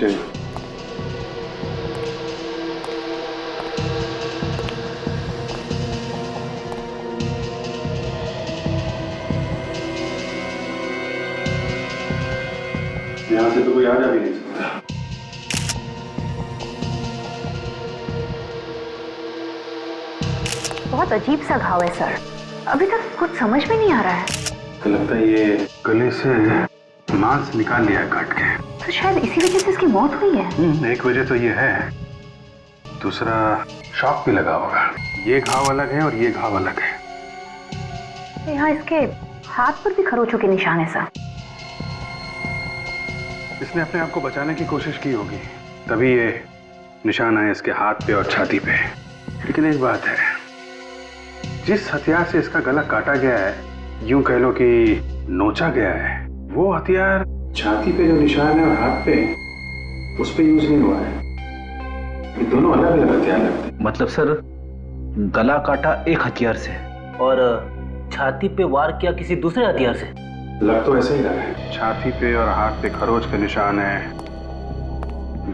चाहिए। यहाँ से तो कोई आ जा भी नहीं सकता। बहुत अजीब सा घाव है सर, अभी तक कुछ समझ में नहीं आ रहा है। तो लगता है ये गले से मांस निकाल लिया काट के। तो शायद इसी वजह से इसकी मौत हुई है। एक वजह तो ये है, दूसरा शॉक भी लगा होगा। ये घाव अलग है और ये घाव अलग है। यहाँ इसके हाथ पर भी खरोचों के निशान है सर। इसने अपने आप को बचाने की कोशिश की होगी, तभी ये निशान आए इसके हाथ पे और छाती पे। लेकिन एक बात है, जिस हथियार से इसका गला काटा गया है, यूं कह लो कि नोचा गया है, वो हथियार छाती पे जो निशान है और हाथ पे उस पे यूज नहीं हुआ है। ये दोनों अलग अलग हथियार लगते हैं। मतलब सर, गला काटा एक हथियार से और छाती पे वार किया किसी दूसरे हथियार से। लग तो ऐसे ही रहा है। छाती पे और हाथ पे खरोच के निशान है,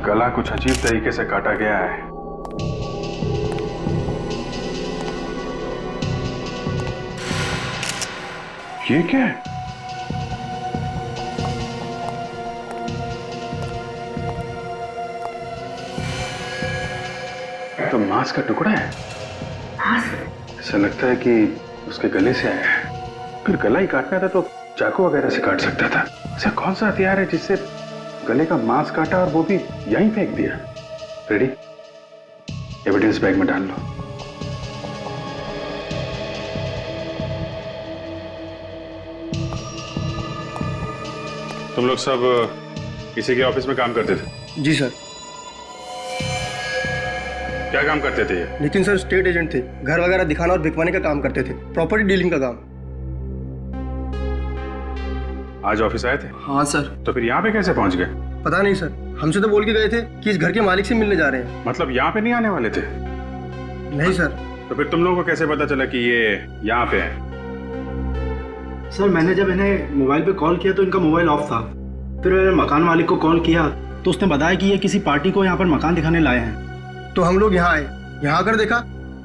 गला कुछ अजीब तरीके से काटा गया है। ये क्या है? तो मांस का टुकड़ा है। ऐसा लगता है कि उसके गले से आया है। फिर गला ही काटना था तो चाकू वगैरह से काट सकता था। ऐसा कौन सा हथियार है जिससे गले का मांस काटा और वो भी यहीं फेंक दिया? रेडी? एविडेंस बैग में डाल लो। तुम लोग सब किसी के ऑफिस में काम करते थे? जी सर। क्या काम करते थे ये? नितिन सर स्टेट एजेंट थे, घर वगैरह दिखाना और बिकवाने का काम करते थे, प्रॉपर्टी डीलिंग का काम। आज ऑफिस आए थे? हाँ सर। तो फिर यहाँ पे कैसे पहुँच गए? पता नहीं सर, हमसे तो बोल के गए थे कि इस घर के मालिक से मिलने जा रहे हैं। मतलब यहाँ पे नहीं आने वाले थे? नहीं सर। तो फिर तुम लोगों को कैसे पता चला कि ये यहाँ पे है? सर मैंने जब इन्हें मोबाइल पे कॉल किया तो इनका मोबाइल ऑफ था। फिर मैंने मकान मालिक को कॉल किया तो उसने बताया कि ये किसी पार्टी को यहाँ पर मकान दिखाने लाए हैं। तो हम लोग यहाँ आए, यहाँ आकर देखा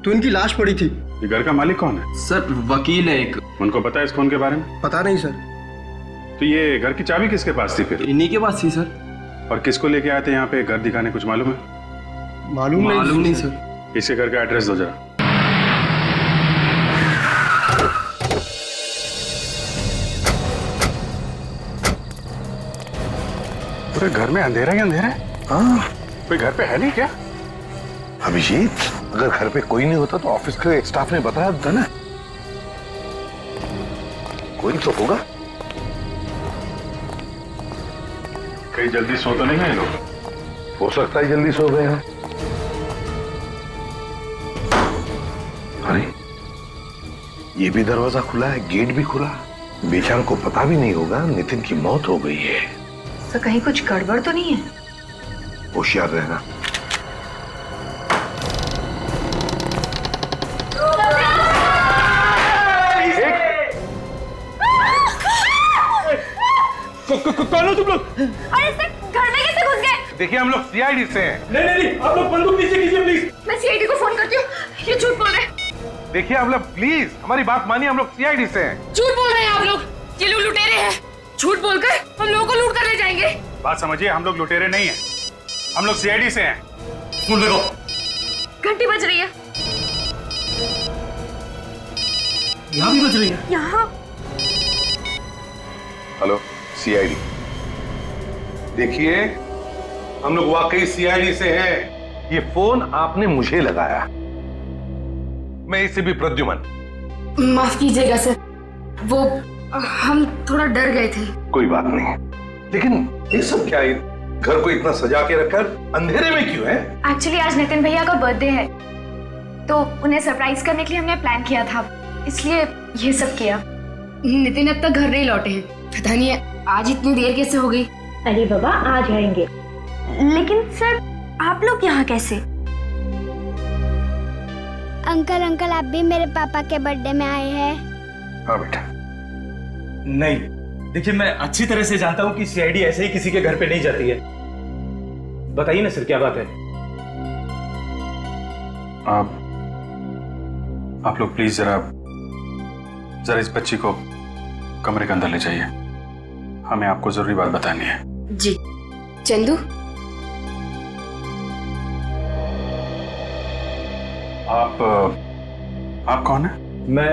तो इनकी लाश पड़ी थी। ये घर का मालिक कौन है? सर वकील है एक। उनको पता है इस फोन के बारे में? पता नहीं सर। तो ये घर की चाबी किसके पास थी फिर? इन्हीं के पास थी सर। और किसको लेके आए थे यहाँ पे घर दिखाने, कुछ मालूम है? मालूम नहीं सर। इसके घर का एड्रेस दो जरा। पूरे घर में अंधेरा ही अंधेरा है। हाँ, कोई घर पे है नहीं क्या? अभिजीत, अगर घर पे कोई नहीं होता तो ऑफिस के स्टाफ ने बताया था ना। कोई तो होगा। कहीं जल्दी सो तो नहीं गए लोग? हो सकता है जल्दी सो गए हैं। अरे, ये भी दरवाजा खुला है, गेट भी खुला। बेचारों को पता भी नहीं होगा नितिन की मौत हो गई है। तो कहीं कुछ गड़बड़ तो नहीं है? होशियार रहना। कौन हो तुम लोग? अरे सर, घर में कैसे घुस गए? देखिए हम लोग सीआईडी से हैं। नहीं, आप लोग बंदूक नीचे कीजिए प्लीज। मैं सीआईडी को फोन करती हूँ। ये झूठ बोल रहे हैं। देखिए आप लोग प्लीज हमारी बात मानिए, हम लोग सीआईडी से हैं। झूठ बोल रहे हैं आप लोग। ये लोग लुटेरे हैं। झूठ बोलकर हम लोगों को लूट कर ले जाएंगे। बात समझिए, हम लोग लुटेरे नहीं हैं, हम लोग सीआईडी से हैं। सुन लो, घंटी बज रही है। यहाँ भी बज रही है। यहाँ हेलो, सीआईडी। देखिए, हम लोग वाकई सीआईडी से हैं। ये फोन आपने मुझे लगाया। मैं इससे भी प्रद्युमन। माफ कीजिएगा सर, वो हम थोड़ा डर गए थे। कोई बात नहीं, लेकिन ये सब क्या है? घर को इतना सजा के रखकर अंधेरे में क्यों है? एक्चुअली आज नितिन भैया का बर्थडे है, तो उन्हें सरप्राइज करने के लिए हमने प्लान किया था, इसलिए ये सब किया। नितिन अब तक घर नहीं लौटे हैं, पता नहीं आज इतनी देर कैसे हो गई। अरे बाबा, आ जाएंगे। लेकिन सर, आप लोग यहाँ कैसे? अंकल आप भी मेरे पापा के बर्थडे में आए हैं? हाँ बेटा। नहीं, देखिए मैं अच्छी तरह से जानता हूँ कि सीआईडी ऐसे ही किसी के घर पे नहीं जाती है। बताइए ना सर, क्या बात है? आप लोग प्लीज जरा इस बच्ची को कमरे के अंदर ले जाइए। हमें आपको जरूरी बात बतानी है। जी। चंदू, आप कौन है? मैं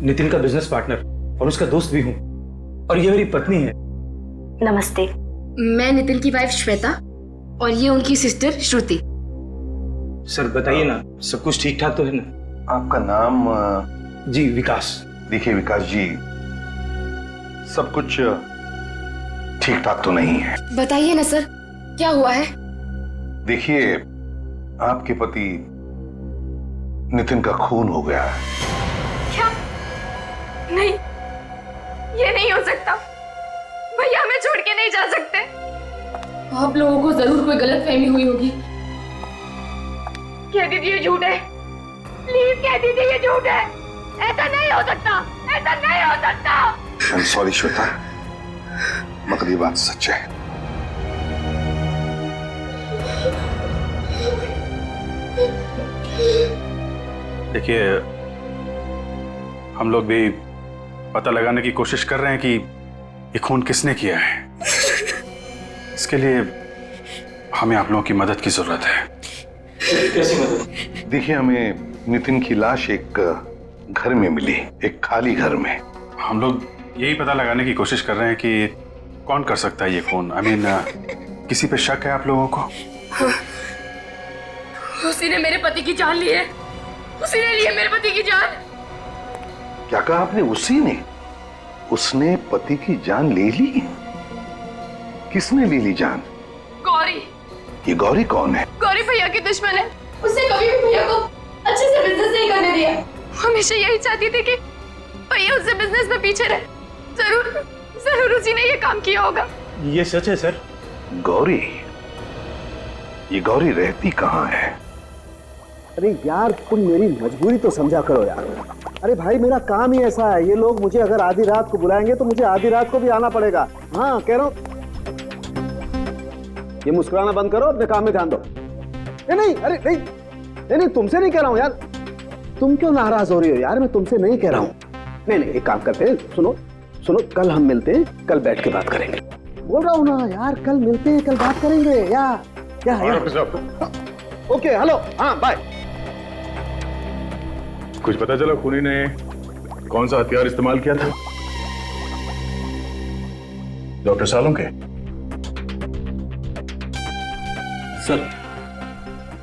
नितिन का बिजनेस पार्टनर और उसका दोस्त भी हूँ, और ये मेरी पत्नी है। नमस्ते। मैं नितिन की वाइफ श्वेता और ये उनकी सिस्टर श्रुति। सर बताइए ना, सब कुछ ठीक ठाक तो है ना? आपका नाम? जी, विकास। देखिए विकास जी, सब कुछ ठीक ठाक तो नहीं है। बताइए ना सर, क्या हुआ है? देखिए, आपके पति नितिन का खून हो गया है। क्या? नहीं, ये नहीं हो सकता। भैया हमें छोड़ के नहीं जा सकते। आप लोगों को जरूर कोई गलतफहमी हुई होगी। कह दीजिए झूठ है, प्लीज कह दीजिए ये झूठ है। ऐसा नहीं हो सकता, ऐसा नहीं हो सकता। आई एम सॉरी श्वेता, मगर ये बात सच है। देखिए, हम लोग भी पता लगाने की कोशिश कर रहे हैं कि ये खून किसने किया है। इसके लिए हमें आप लोगों की मदद की जरूरत है। कैसी मदद? देखिए, हमें नितिन की लाश एक घर में मिली, एक खाली घर में। हम लोग यही पता लगाने की कोशिश कर रहे हैं कि कौन कर सकता है ये खून। किसी पे शक है आप लोगों को? उसी ने मेरे पति की जान ली है। उसी ने ली है मेरे पति की जान। क्या कहा आपने? उसी ने? उसने पति की जान ले ली? किसने ले ली जान? गौरी। ये गौरी कौन है? गौरी भैया की दुश्मन है। उसने कभी भी भैया को अच्छे से बिजनेस नहीं करने दिया। हमेशा यही चाहती थी कि भैया उससे बिजनेस में पीछे रहे। जरूर उसी ने ये काम किया होगा। ये सच है सर। गौरी? ये गौरी रहती कहाँ है? अरे यार, तुम मेरी मजबूरी तो समझा करो यार। अरे भाई, मेरा काम ही ऐसा है। ये लोग मुझे अगर आधी रात को बुलाएंगे तो मुझे आधी रात को भी आना पड़ेगा। हाँ, कह रहा हूं, ये मुस्कुराना बंद करो, अपने काम में ध्यान दो। नहीं, अरे नहीं, तुमसे नहीं कह रहा हूं यार। तुम क्यों नाराज हो रही हो यार? मैं तुमसे नहीं कह रहा हूं। नहीं, एक काम करते हैं, सुनो, कल हम मिलते हैं, कल बैठ के बात करेंगे। बोल रहा हूं ना यार, कल मिलते हैं, कल बात करेंगे। या ओके, हेलो, हाँ, बाय। कुछ पता चला खूनी ने कौन सा हथियार इस्तेमाल किया था? डॉक्टर सालुंके? सर,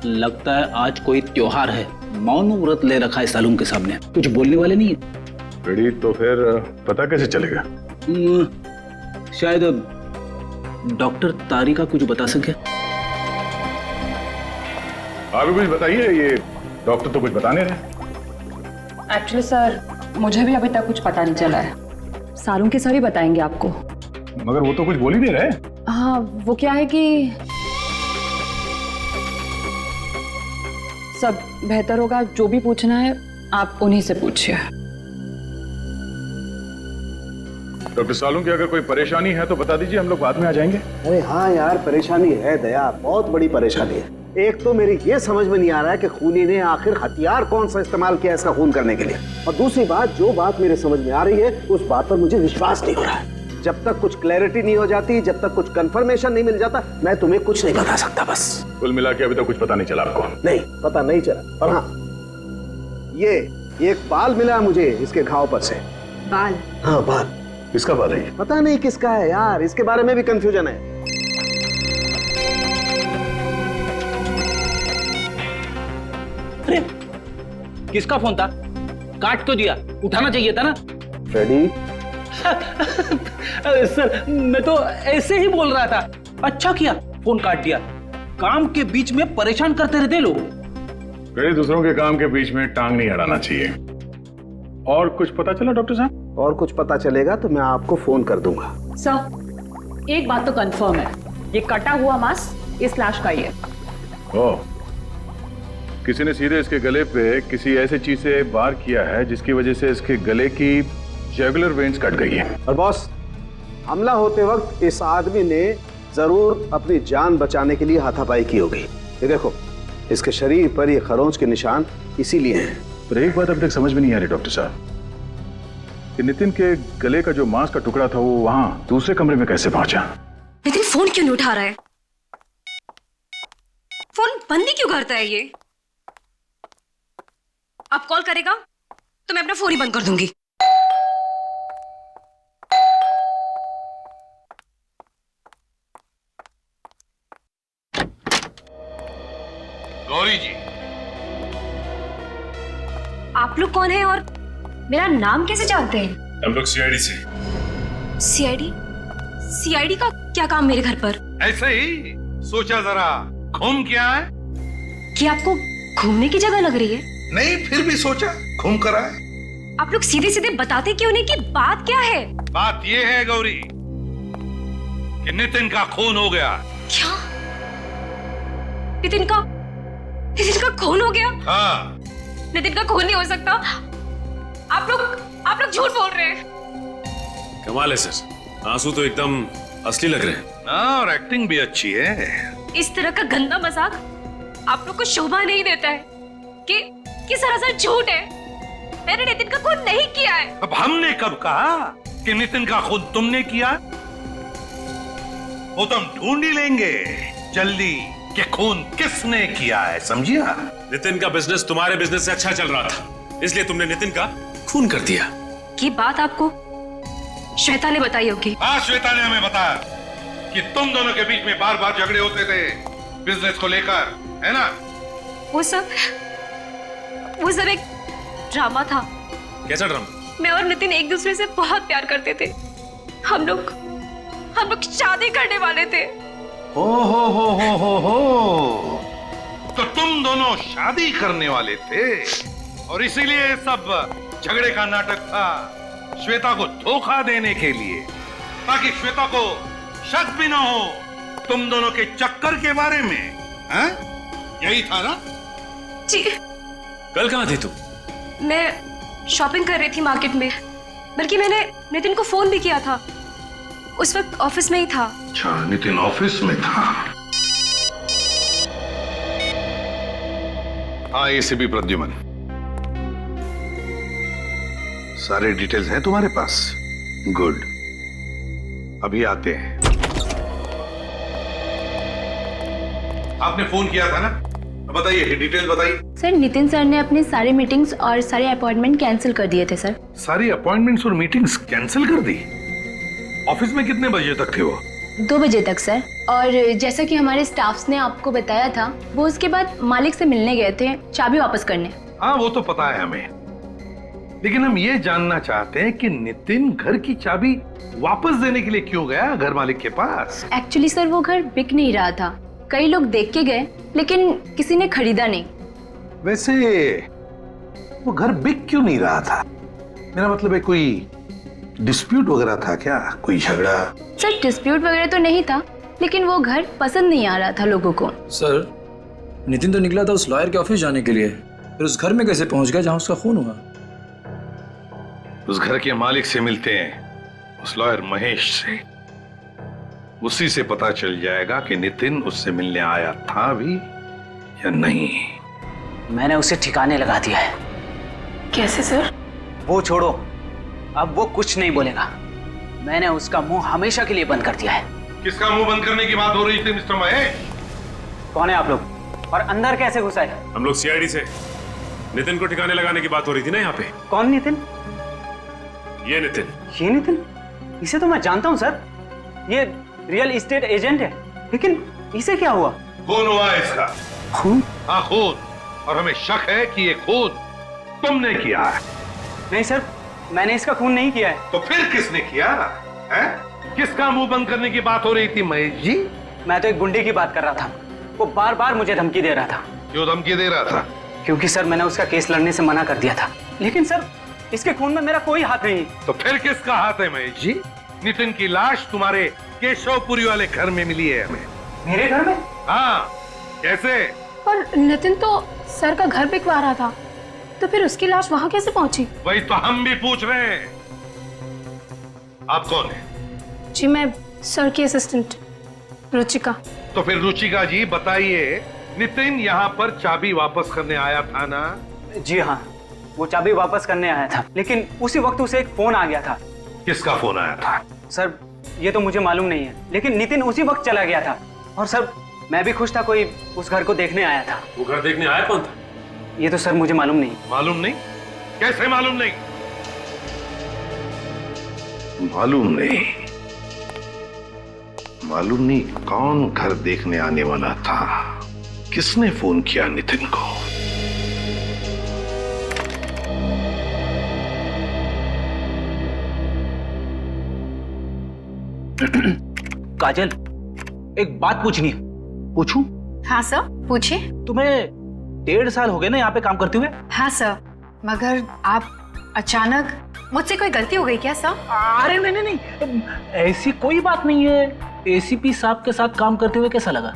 लगता है आज कोई त्योहार है। मौन व्रत ले रखा है सालुंके के सामने, कुछ बोलने वाले नहीं है। रेडी, तो फिर पता कैसे चलेगा? शायद डॉक्टर तारिका कुछ बता सके। आप भी कुछ बताइए, ये डॉक्टर तो कुछ बता नहीं रहे। एक्चुअली सर, मुझे भी अभी तक कुछ पता नहीं चला है। सालुंके सर ही बताएंगे आपको। मगर वो तो कुछ बोल ही नहीं रहे। हाँ, वो क्या है कि सब बेहतर होगा, जो भी पूछना है आप उन्हीं से पूछिए। डॉक्टर सालुंके, अगर कोई परेशानी है तो बता दीजिए, हम लोग बाद में आ जाएंगे। अरे हाँ यार, परेशानी है दया, बहुत बड़ी परेशानी है। एक तो मेरी ये समझ में नहीं आ रहा है कि खूनी ने आखिर हथियार कौन सा इस्तेमाल किया इसका खून करने के लिए, और दूसरी बात, जो बात मेरे समझ में आ रही है उस बात पर मुझे विश्वास नहीं हो रहा है। जब तक कुछ क्लैरिटी नहीं हो जाती, जब तक कुछ कंफर्मेशन नहीं मिल जाता, मैं तुम्हें कुछ नहीं बता सकता। बस कुल मिला के अभी तक कुछ पता नहीं चला आपको? नहीं, पता नहीं चला। और हाँ, ये एक बाल मिला मुझे इसके घाव पर से। बाल? हाँ, बाल। किसका बाल है? पता नहीं किसका है यार, इसके बारे में भी कंफ्यूजन है। अरे, किसका फोन था? काट तो दिया, उठाना चाहिए था ना। फ्रेडी? सर, मैं तो ऐसे ही बोल रहा था। अच्छा किया फोन काट दिया। काम के बीच में परेशान करते रहते लोग। दूसरों के काम के बीच में टांग नहीं अड़ाना चाहिए। और कुछ पता चला डॉक्टर साहब? और कुछ पता चलेगा तो मैं आपको फोन कर दूंगा। सर, एक बात तो कंफर्म है, ये कटा हुआ मांस इस लाश का ही है। ओह, किसी ने सीधे इसके गले पे किसी ऐसी चीज से वार किया है जिसकी वजह से इसके गले की जुगुलर वेन्स कट गई है। और बॉस, हमला होते वक्त इस आदमी ने जरूर अपनी जान बचाने के लिए हाथापाई की होगी। ये देखो, इसके शरीर पर ये खरोंच के निशान इसीलिए हैं। पर एक बात अभी तक समझ में नहीं आ रही डॉक्टर साहब, कि नितिन के गले का जो मांस का टुकड़ा था वो वहां दूसरे कमरे में कैसे पहुंचा? नितिन फोन क्यों नहीं उठा रहा है? फोन बंद ही क्यों करता है ये? अब कॉल करेगा तो मैं अपना फोन ही बंद कर दूंगी। गौरी जी, आप लोग कौन हैं और मेरा नाम कैसे जानते हैं? हम लोग सीआईडी से। सीआईडी? सीआईडी का क्या काम मेरे घर पर? ऐसे ही सोचा जरा घूम के आए। कि आपको घूमने की जगह लग रही है? नहीं, फिर भी सोचा घूम कर आए। आप लोग सीधे सीधे बताते क्यों नहीं कि बात क्या है? बात ये है गौरी कि नितिन का खून हो गया। क्या? नितिन का खून हो गया? हाँ। नितिन का खून नहीं हो सकता। आप लोग झूठ बोल रहे हैं। कमाल है सर, आंसू तो एकदम असली लग रहे हैं। हाँ, और एक्टिंग भी अच्छी है। इस तरह का गंदा मजाक आप लोग को शोभा नहीं देता है कि सरासर झूठ है। मैंने नितिन का खून नहीं किया है। अब हमने कब कहा कि नितिन का खून तुमने किया? वो तो हम ढूंढ ही लेंगे जल्दी कि खून किसने किया है, समझिया? नितिन का बिजनेस तुम्हारे बिजनेस से अच्छा चल रहा था, इसलिए तुमने नितिन का खून कर दिया। ये बात आपको श्वेता ने बताई होगी। हाँ, श्वेता ने हमें बताया कि तुम दोनों के बीच में बार बार झगड़े होते थे बिजनेस को लेकर, है ना? वो सब एक ड्रामा था। कैसा ड्रामा? मैं और नितिन एक दूसरे से बहुत प्यार करते थे। हम लोग शादी करने वाले थे। हो। तो तुम दोनों शादी करने वाले थे और इसीलिए सब झगड़े का नाटक था, श्वेता को धोखा देने के लिए, ताकि श्वेता को शक भी ना हो तुम दोनों के चक्कर के बारे में। हैं? यही था ना? जी। कल कहाँ थी तुम? मैं शॉपिंग कर रही थी मार्केट में, बल्कि मैंने नितिन को फोन भी किया था। उस वक्त ऑफिस में ही था। अच्छा, नितिन ऑफिस में था। हाँ, एसीपी प्रद्युमन, सारे डिटेल्स हैं तुम्हारे पास? गुड, अभी आते हैं। आपने फोन किया था ना? बताइए, डिटेल्स बताइए। सर, नितिन सर ने अपनी सारी मीटिंग्स और सारे अपॉइंटमेंट कैंसिल कर दिए थे सर। सारी अपॉइंटमेंट्स और मीटिंग्स कैंसिल कर दी? ऑफिस में कितने बजे तक थे वो? 2 बजे तक सर। और जैसा कि हमारे स्टाफ्स ने आपको बताया था, वो उसके बाद मालिक से मिलने गए थे चाबी वापस करने। हाँ, वो तो पता है हमें, लेकिन हम ये जानना चाहते हैं कि नितिन घर की चाबी वापस देने के लिए क्यों गया घर मालिक के पास? एक्चुअली सर, वो घर बिक नहीं रहा था। कई लोग देख के गए, लेकिन किसी ने खरीदा नहीं। वैसे वो घर बिक क्यों नहीं रहा था? मेरा मतलब है कोई डिस्प्यूट वगैरह था क्या? कोई झगड़ा? सर, डिस्प्यूट वगैरह तो नहीं था, लेकिन वो घर पसंद नहीं आ रहा था लोगों को। सर, नितिन तो निकला था उस लॉयर के ऑफिस जाने के लिए, फिर उस घर में कैसे पहुंच गया जहां उसका खून हुआ? उस घर के मालिक से मिलते हैं, उस लॉयर महेश से। उसी से पता चल जाएगा कि नितिन उससे मिलने आया था भी या नहीं। मैंने उसे ठिकाने लगा दिया है। कैसे सर? वो छोड़ो, अब वो कुछ नहीं बोलेगा। मैंने उसका मुंह हमेशा के लिए बंद कर दिया है। किसका मुंह बंद करने की बात हो रही थी मिस्टर महेश? कौन है आप लोग और अंदर कैसे घुसा है? हम लोग सीआईडी से। नितिन को ठिकाने लगाने की बात हो रही थी ना यहाँ पे। कौन नितिन? ये नितिन। ये नितिन? इसे तो मैं जानता हूँ सर, ये रियल एस्टेट एजेंट है। लेकिन इसे क्या हुआ? खून हुआ है इसका। खून? हाँ, खून। और हमें शक है कि ये खून तुमने किया है। नहीं सर, मैंने इसका खून नहीं किया है। तो फिर किसने किया है? किसका मुंह बंद करने की बात हो रही थी महेश जी? मैं तो एक गुंडे की बात कर रहा था। वो बार बार मुझे धमकी दे रहा था। क्यों धमकी दे रहा था? क्योंकि सर मैंने उसका केस लड़ने से मना कर दिया था। लेकिन सर, इसके खून में मेरा कोई हाथ नहीं। तो फिर किसका हाथ है महेश जी? नितिन की लाश तुम्हारे केशवपुरी वाले घर में मिली है हमें। मेरे घर में? हाँ। कैसे? पर नितिन तो सर का घर बिकवा रहा था, तो फिर उसकी लाश वहां कैसे पहुंची? वही तो हम भी पूछ रहे हैं। आप कौन है? जी, मैं सर की असिस्टेंट। रुचिका। तो फिर रुचिका जी बताइए, नितिन यहाँ पर चाबी वापस करने आया था ना? जी हाँ, वो चाबी वापस करने आया था, लेकिन उसी वक्त उसे एक फोन आ गया था। किसका फोन आया था? सर ये तो मुझे मालूम नहीं है, लेकिन नितिन उसी वक्त चला गया था। और सर मैं भी खुश था, कोई उस घर को देखने आया था। वो घर देखने आया कौन था? ये तो सर मुझे मालूम नहीं। मालूम नहीं? कैसे मालूम नहीं? मालूम नहीं? मालूम नहीं कौन घर देखने आने वाला था? किसने फोन किया नितिन को? काजल, एक बात पूछनी है। पूछूं? हाँ सर, पूछिए। तुम्हें 1.5 साल हो गए ना यहाँ पे काम करते हुए? हाँ सर, मगर आप अचानक, मुझसे कोई गलती हो गई क्या सर? अरे नहीं नहीं नहीं, ऐसी कोई बात नहीं है। एसीपी साहब के साथ काम करते हुए कैसा लगा?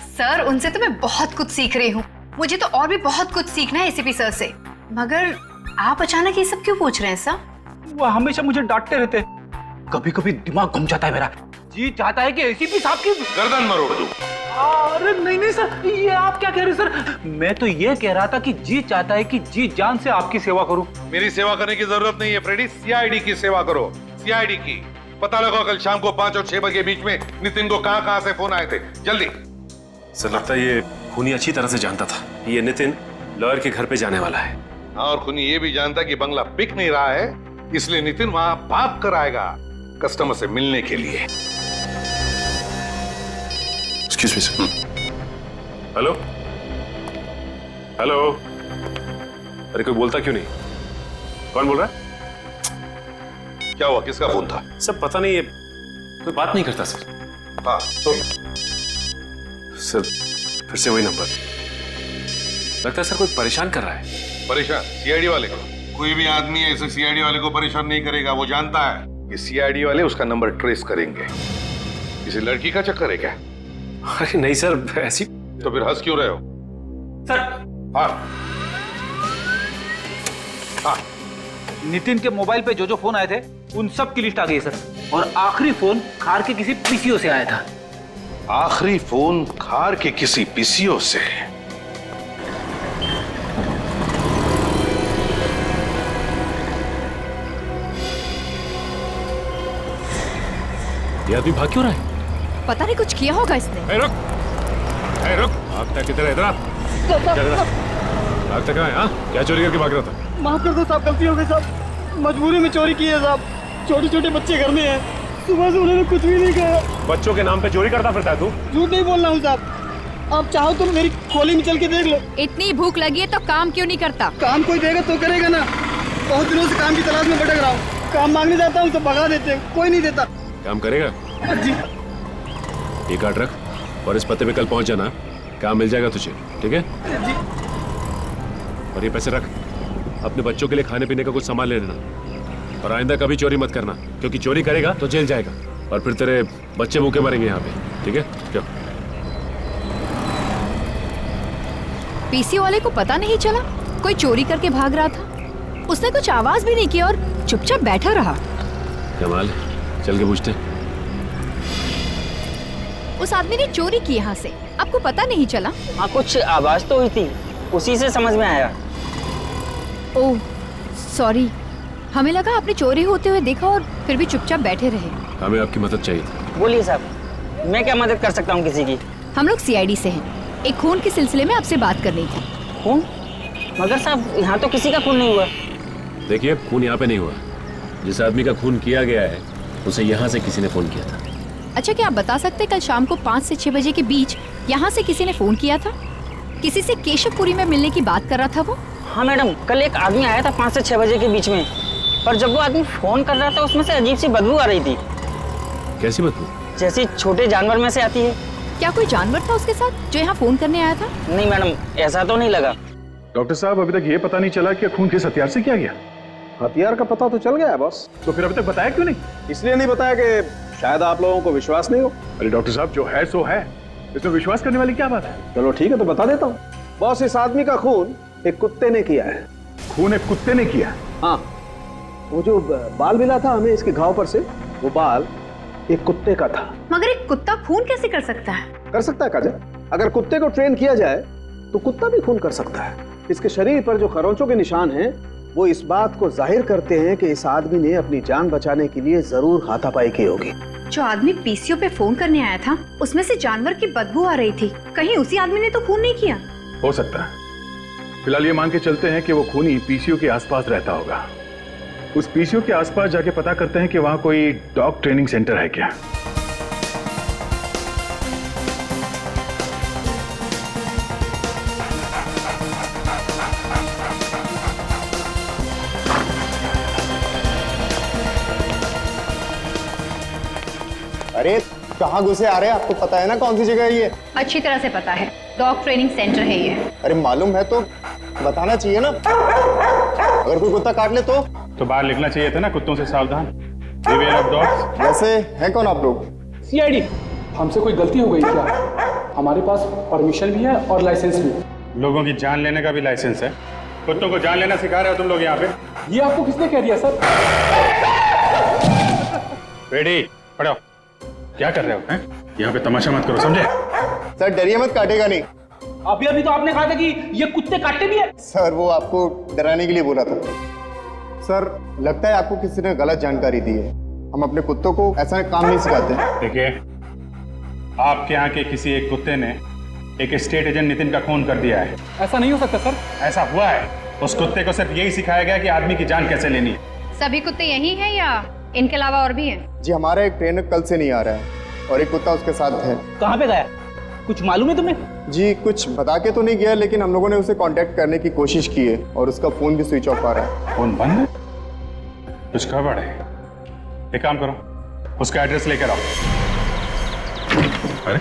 सर उनसे तो मैं बहुत कुछ सीख रही हूँ, मुझे तो और भी बहुत कुछ सीखना है एसीपी सर से। मगर आप अचानक ये सब क्यों पूछ रहे हैं सर? वो हमेशा मुझे डांटते रहते, कभी कभी दिमाग घूम जाता है मेरा। जी चाहता है कि एसीपी साहब की गर्दन मरोड़ दूं। अरे नहीं नहीं सर, ये आप क्या कह रहे हैं सर? मैं तो ये कह रहा था कि जी चाहता है कि जी जान से आपकी सेवा करूं। मेरी सेवा करने की जरूरत नहीं है फ्रेडी, सीआईडी की सेवा करो। सीआईडी की पता लगाओ कल शाम को 5 और 6 बजे के बीच में नितिन को कहां से फोन आए थे, जल्दी। सर लगता है ये खूनी अच्छी तरह से जानता था ये नितिन लॉयर के घर पे जाने वाला है। और खूनी ये भी जानता कि बंगला बिक नहीं रहा है, इसलिए नितिन वहां भाग कर आएगा कस्टमर से मिलने के लिए। Excuse me sir. Hello hello, अरे कोई बोलता क्यों नहीं? कौन बोल रहा है? क्या हुआ, किसका फोन था? सब पता नहीं, ये कोई बात नहीं करता सर। हाँ तो सर फिर से वही नंबर। लगता है सर कोई परेशान कर रहा है। परेशान? सीआईडी वाले को? कोई भी आदमी ऐसे सीआईडी वाले को परेशान नहीं करेगा, वो जानता है कि सीआईडी वाले उसका नंबर ट्रेस करेंगे। किसी लड़की का चक्कर है क्या? अरे नहीं सर, ऐसी। तो फिर हंस क्यों रहे हो? सर हाँ हाँ, नितिन के मोबाइल पे जो जो फोन आए थे उन सब की लिस्ट आ गई सर। और आखिरी फोन खार के किसी पीसीओ से आया था। आखिरी फोन खार के किसी पीसीओ से? ये आदमी भाग क्यों रहा है? पता नहीं कुछ किया होगा इसने। रुक भागता किधर है? इधर आ। भागता कहाँ है? हाँ क्या चोरी करके भाग रहा था? माफ कर दो साहब, गलती हो गई साहब, मजबूरी में चोरी की है साहब। छोटे छोटे बच्चे घर में हैं, सुबह से उन्होंने कुछ भी नहीं कहा। बच्चों के नाम पे चोरी करता फिरता है तू? झूठ नहीं बोल रहा हूँ साहब, आप चाहो तो मेरी खोली में चल के देख लो। इतनी भूख लगी है तो काम क्यों नहीं करता? काम कोई देगा तो करेगा ना। बहुत दिनों से काम की तलाश में भटक रहा हूँ, काम मांगने जाता हूँ तो भगा देते हैं, कोई नहीं देता। काम करेगा? जी। ये कार्ड रख और इस पते पे कल पहुंच जाना, काम मिल जाएगा तुझे, ठीक है? जी। और ये पैसे रख, अपने बच्चों के लिए खाने पीने का कुछ सामान ले लेना। और आइंदा कभी चोरी मत करना, क्योंकि चोरी करेगा तो जेल जाएगा और फिर तेरे बच्चे भूखे मरेंगे यहाँ पे, ठीक है? चलो। पीसी वाले को पता नहीं चला कोई चोरी करके भाग रहा था? उसने कुछ आवाज भी नहीं की और चुपचाप बैठा रहा। कमाल, चल के पूछते। उस आदमी ने चोरी की यहाँ से, आपको पता नहीं चला? हाँ कुछ आवाज तो हुई थी, उसी से समझ में आया। ओह सॉरी, हमें लगा आपने चोरी होते हुए देखा और फिर भी चुपचाप बैठे रहे। हमें आपकी मदद चाहिए थी। बोलिए साहब, मैं क्या मदद कर सकता हूँ किसी की? हम लोग सीआईडी से हैं, एक खून के सिलसिले में आपसे बात करनी थी। खून? मगर साहब यहाँ तो किसी का खून नहीं हुआ। देखिए खून यहाँ पे नहीं हुआ, जिस आदमी का खून किया गया है उसे यहाँ से किसी ने फोन किया था। अच्छा क्या आप बता सकते कल शाम को 5 से 6 बजे के बीच यहाँ से किसी ने फोन किया था? किसी से केशवपुरी में मिलने की बात कर रहा था वो? हाँ मैडम, कल एक आदमी आया था 5 से 6 बजे के बीच में, पर जब वो आदमी फोन कर रहा था उसमें से अजीब सी बदबू आ रही थी। कैसी बदबू? जैसी छोटे जानवर में से आती है। क्या कोई जानवर था उसके साथ जो यहाँ फोन करने आया था? नहीं मैडम, ऐसा तो नहीं लगा। डॉक्टर साहब अभी तक ये पता नहीं चला कि खून किस हथियार से किया गया। हथियार का पता तो चल गया है बॉस। तो फिर अभी तक बताया क्यों नहीं? इसलिए नहीं बताया कि शायद आप लोगों को विश्वास नहीं हो। अरे डॉक्टर साहब जो है सो है, इसमें विश्वास करने वाली क्या बात है? चलो ठीक है तो बता देता हूँ। बॉस इस आदमी का खून एक कुत्ते ने किया है। खून एक कुत्ते ने किया? हाँ, वो जो बाल मिला था हमें इसके घाव पर से, वो बाल एक कुत्ते का था। मगर एक कुत्ता खून कैसे कर सकता है? कर सकता है काजल, अगर कुत्ते को ट्रेन किया जाए तो कुत्ता भी खून कर सकता है। इसके शरीर पर जो खरोंचों के निशान हैं वो इस बात को जाहिर करते हैं कि इस आदमी ने अपनी जान बचाने के लिए जरूर हाथापाई की होगी। जो आदमी पीसीओ पे फोन करने आया था उसमें से जानवर की बदबू आ रही थी, कहीं उसी आदमी ने तो खून नहीं किया? हो सकता है। फिलहाल ये मान के चलते हैं कि वो खूनी पीसीओ के आसपास रहता होगा। उस पीसीओ के आसपास जाके पता करते हैं कि वहां कोई डॉग ट्रेनिंग सेंटर है क्या। अरे कहाँ घुसे आ रहे हैं? आपको पता है ना कौन सी जगह है ये? अच्छी तरह से पता है, डॉग ट्रेनिंग सेंटर है ये। अरे मालूम है तो बताना चाहिए ना, अगर कोई कुत्ता काट ले तो बाहर लिखना चाहिए था ना, कुत्तों से सावधान, बिवेयर ऑफ डॉग्स। वैसे है कौन आप लोग? सीआईडी। हमसे कोई गलती हो गई क्या? हमारे पास परमिशन भी है और लाइसेंस भी। लोगों की जान लेने का भी लाइसेंस है। कुत्तों को जान लेना सिखा रहे हो तुम लोग यहाँ पे? ये आपको किसने कह दिया सर? रेडी पढ़ो, क्या कर रहे हो हैं? यहाँ पे तमाशा मत करो, समझे? सर डरिए मत, काटेगा नहीं। अभी तो आपने कहा था कि ये कुत्ते काटते भी है। सर वो आपको डराने के लिए बोला था। सर लगता है आपको किसी ने गलत जानकारी दी है, हम अपने कुत्तों को ऐसा काम नहीं सिखाते। देखिए, आपके यहाँ के किसी एक कुत्ते ने एक स्टेट एजेंट नितिन का खून कर दिया है। ऐसा नहीं हो सकता सर। ऐसा हुआ है। उस कुत्ते को सिर्फ यही सिखाया गया कि आदमी की जान कैसे लेनी है। सभी कुत्ते यही हैं या इनके अलावा और भी हैं? जी हमारा एक ट्रेनर कल से नहीं आ रहा है और एक कुत्ता उसके साथ है। कहाँ पे गया? कुछ मालूम है तुम्हें? जी कुछ बता के तो नहीं गया, लेकिन हम लोगों ने उसे कांटेक्ट करने की कोशिश की है और उसका फोन भी स्विच ऑफ आ रहा है। फोन बंद है? कुछ गड़बड़ है। एक काम करो, उसका एड्रेस लेकर आओ। अरे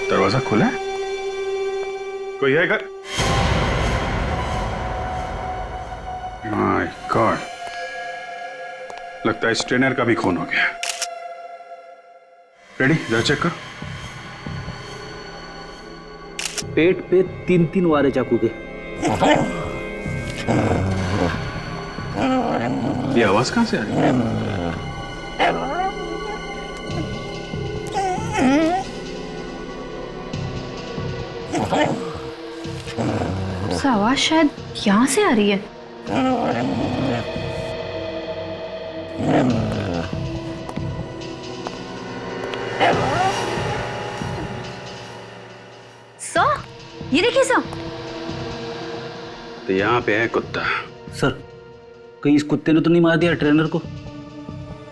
दरवाजा खुला है, कोई है घर? माय गॉड, लगता है इस ट्रेनर का भी खून हो गया। रेडी, जरा चेक कर। पेट पे 3-3 वारे चाकू के। ये आवाज कहां से आ रही है? आवाज शायद यहाँ से आ रही है। सर ये देखिए सर। तो यहाँ पे है कुत्ता। सर कहीं इस कुत्ते ने तो नहीं मार दिया ट्रेनर को?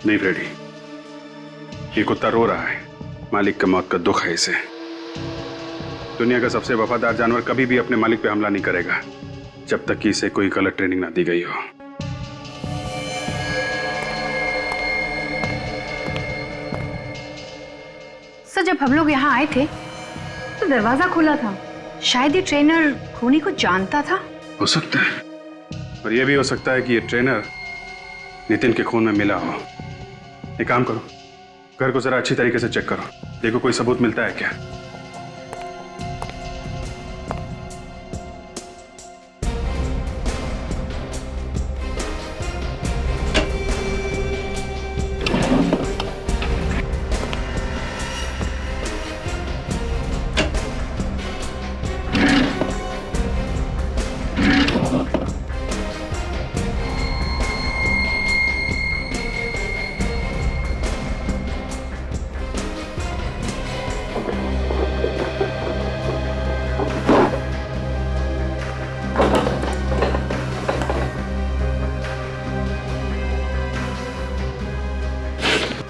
नहीं फ्रेडी, ये कुत्ता रो रहा है। मालिक की मौत का दुख है इसे। दुनिया का सबसे वफादार जानवर कभी भी अपने मालिक पे हमला नहीं करेगा जब तक कि इसे कोई गलत ट्रेनिंग ना दी गई हो। सर जब हम लोग यहाँ आए थे तो दरवाजा खुला था, शायद ये ट्रेनर खूनी को जानता था। हो सकता है, और यह भी हो सकता है कि ये ट्रेनर नितिन के खून में मिला हो। एक काम करो, घर को जरा अच्छी तरीके से चेक करो, देखो कोई सबूत मिलता है क्या।